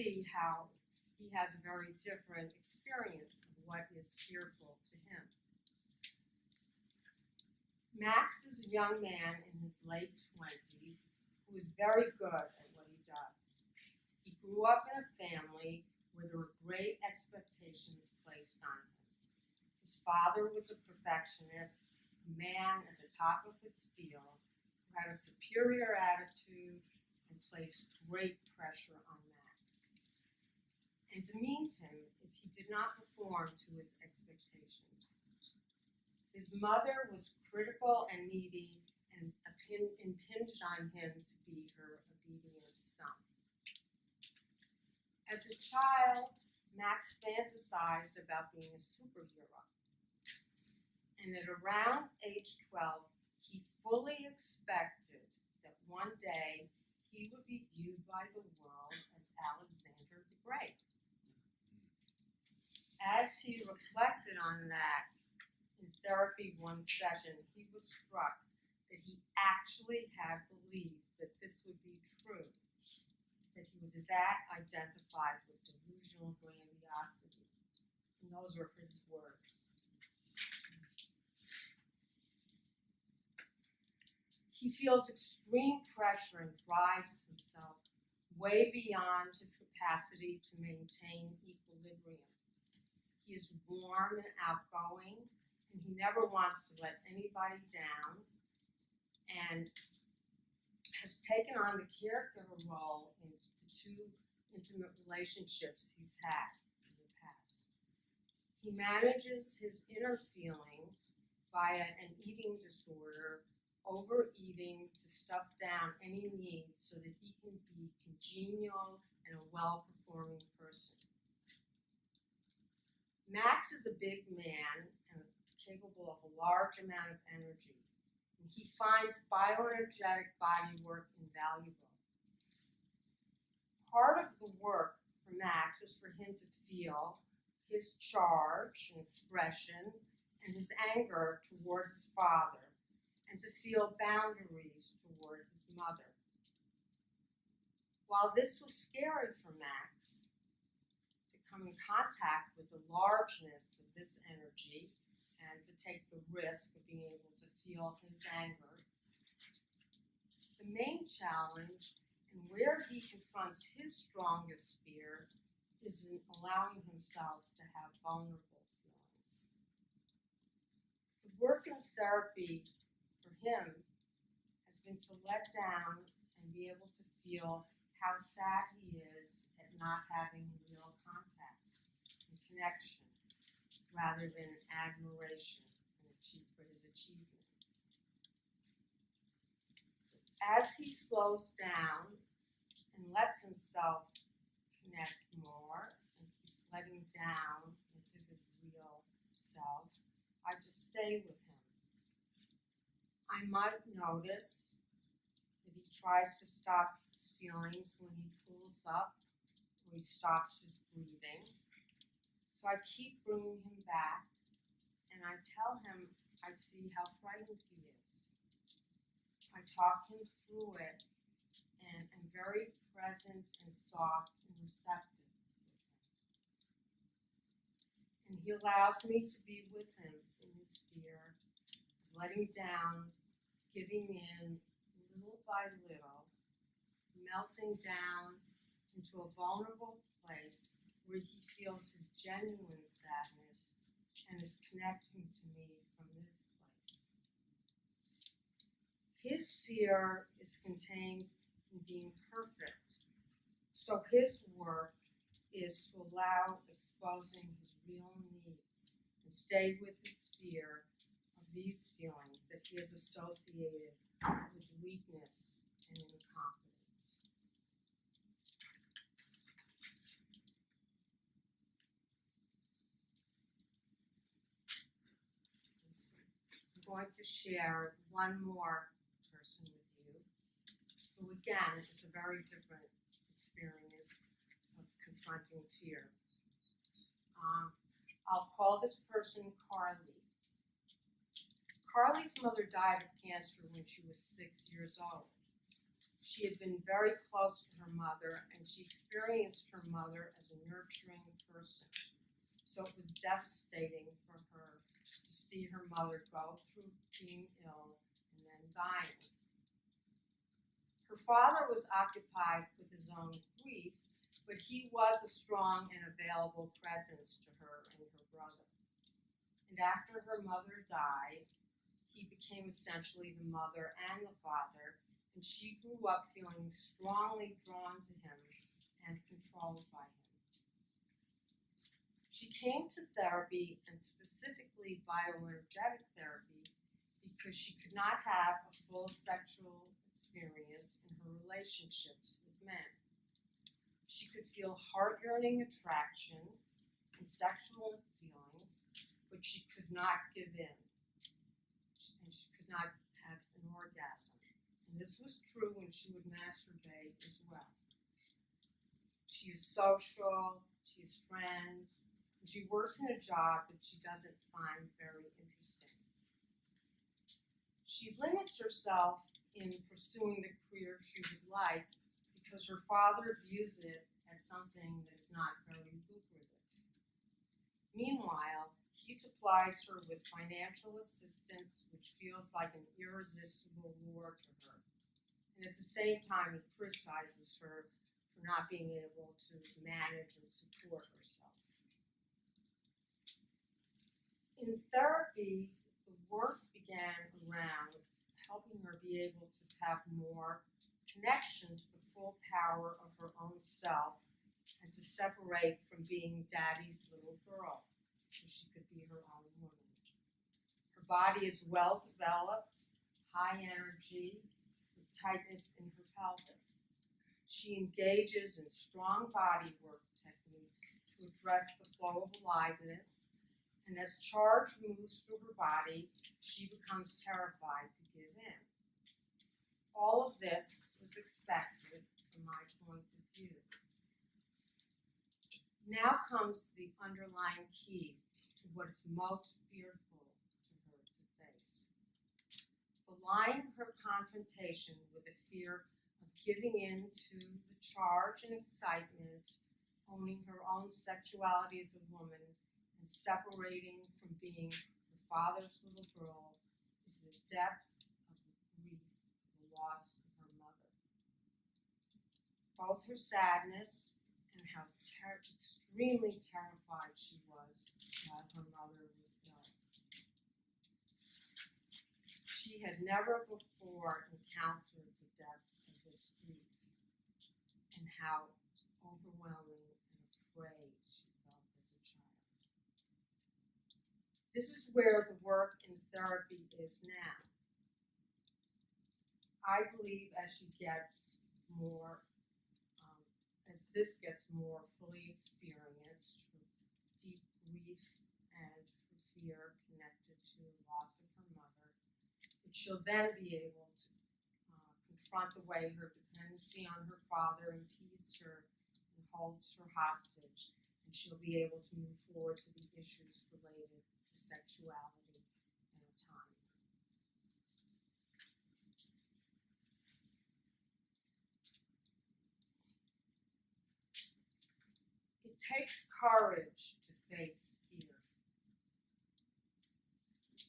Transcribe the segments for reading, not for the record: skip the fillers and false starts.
see how he has a very different experience of what is fearful to him. Max is a young man in his late 20s who is very good at what he does. He grew up in a family where there were great expectations placed on him. His father was a perfectionist, a man at the top of his field who had a superior attitude and placed great pressure on Max and demeaned him if he did not perform to his expectations. His mother was critical and needy and impinged on him to be her obedient son. As a child, Max fantasized about being a superhero. And at around age 12, he fully expected that one day he would be viewed by the world as Alexander the Great. As he reflected on that in therapy one session, he was struck that he actually had believed that this would be true, that he was that identified with delusional grandiosity. And those were his words. He feels extreme pressure and drives himself way beyond his capacity to maintain equilibrium. He is warm and outgoing, and he never wants to let anybody down, and has taken on the caregiver role in the 2 intimate relationships he's had in the past. He manages his inner feelings via an eating disorder, overeating to stuff down any needs so that he can be congenial and a well-performing person. Max is a big man and capable of a large amount of energy, and he finds bioenergetic body work invaluable. Part of the work for Max is for him to feel his charge and expression and his anger toward his father, and to feel boundaries toward his mother. While this was scary for Max, to come in contact with the largeness of this energy and to take the risk of being able to feel his anger, the main challenge and where he confronts his strongest fear is in allowing himself to have vulnerable feelings. The work in therapy for him has been to let down and be able to feel how sad he is at not having real contact and connection rather than admiration for his achievement. So as he slows down and lets himself connect more and keeps letting down into his real self, I just stay with him. I might notice that he tries to stop his feelings when he pulls up, or he stops his breathing. So I keep bringing him back, and I tell him I see how frightened he is. I talk him through it, and am very present and soft and receptive with him. And he allows me to be with him in his fear, letting down, giving in little by little, melting down into a vulnerable place where he feels his genuine sadness and is connecting to me from this place. His fear is contained in being perfect, so his work is to allow exposing his real needs and stay with his fear of these feelings that he is associated with weakness and incompetence. I'm going to share one more person with you, who again is a very different experience of confronting fear. I'll call this person Carly. Carly's mother died of cancer when she was 6 years old. She had been very close to her mother, and she experienced her mother as a nurturing person. So it was devastating for her to see her mother go through being ill and then dying. Her father was occupied with his own grief, but he was a strong and available presence to her and her brother. And after her mother died, he became essentially the mother and the father, and she grew up feeling strongly drawn to him and controlled by him. She came to therapy, and specifically bioenergetic therapy, because she could not have a full sexual experience in her relationships with men. She could feel heart-yearning attraction and sexual feelings, but she could not give in, and she could not have an orgasm. And this was true when she would masturbate as well. She is social, she has friends, and she works in a job that she doesn't find very interesting. She limits herself in pursuing the career she would like because her father views it as something that is not very lucrative. Meanwhile, he supplies her with financial assistance, which feels like an irresistible lure to her. And at the same time, he criticizes her for not being able to manage and support herself. In therapy, the work began around helping her be able to have more connection to the full power of her own self and to separate from being daddy's little girl so she could be her own woman. Her body is well developed, high energy, with tightness in her pelvis. She engages in strong body work techniques to address the flow of aliveness, and as charge moves through her body, she becomes terrified to give in. All of this was expected from my point of view. Now comes the underlying key to what is most fearful to her to face. Belying her confrontation with a fear of giving in to the charge and excitement, owning her own sexuality as a woman, and separating from being her father's little girl is the depth of the grief, the loss of her mother. Both her sadness and how extremely terrified she was while her mother was ill. She had never before encountered the depth of this grief and how overwhelming and afraid she felt as a child. This is where the work in therapy is now. I believe as she gets more, as this gets more fully experienced, her deep grief and her fear connected to the loss of her mother, that she'll then be able to confront the way her dependency on her father impedes her and holds her hostage, and she'll be able to move forward to the issues related to sexuality and autonomy. It takes courage to face fear.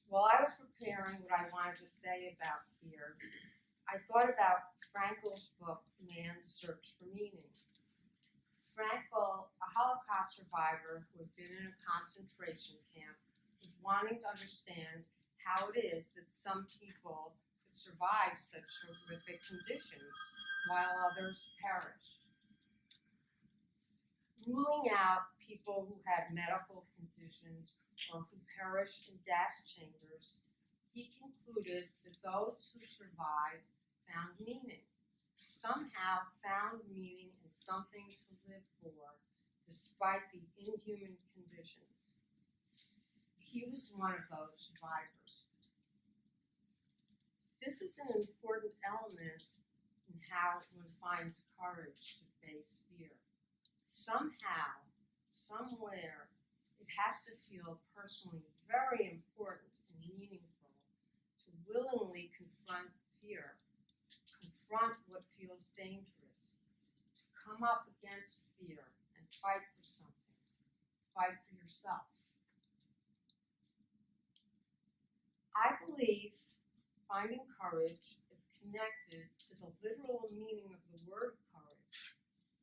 While I was preparing what I wanted to say about fear, I thought about Frankl's book, Man's Search for Meaning. Frankl, a Holocaust survivor who had been in a concentration camp, was wanting to understand how it is that some people could survive such horrific conditions while others perished. Ruling out people who had medical conditions or who perished in gas chambers, he concluded that those who survived found meaning, somehow found meaning in something to live for, despite the inhuman conditions. He was one of those survivors. This is an important element in how one finds courage to face fear. Somehow, somewhere, it has to feel personally very important and meaningful to willingly confront fear, confront confront what feels dangerous, to come up against fear and fight for something, fight for yourself. I believe finding courage is connected to the literal meaning of the word courage,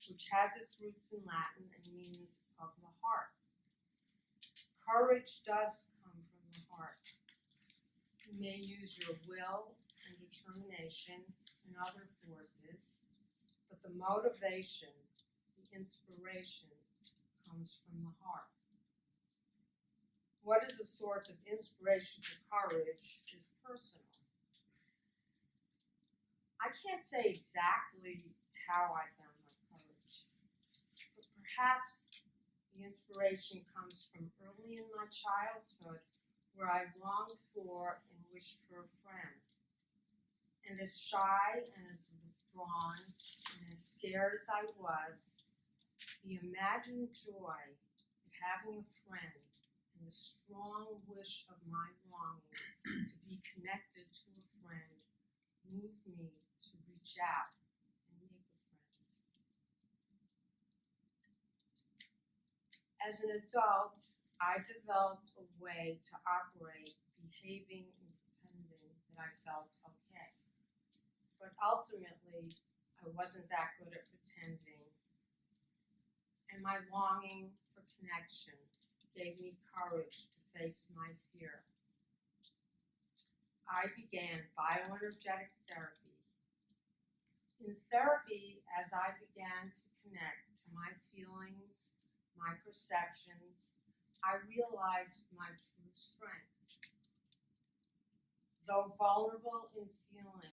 which has its roots in Latin and means of the heart. Courage does come from the heart. You may use your will and determination and other forces, but the motivation, the inspiration, comes from the heart. What is the source of inspiration for courage is personal. I can't say exactly how I found my courage, but perhaps the inspiration comes from early in my childhood, where I longed for and wished for a friend. And as shy and as withdrawn and as scared as I was, the imagined joy of having a friend and the strong wish of my longing to be connected to a friend moved me to reach out and make a friend. As an adult, I developed a way to operate, behaving independent, that I felt okay. But ultimately, I wasn't that good at pretending, and my longing for connection gave me courage to face my fear. I began bioenergetic therapy. In therapy, as I began to connect to my feelings, my perceptions, I realized my true strength. Though vulnerable in feeling,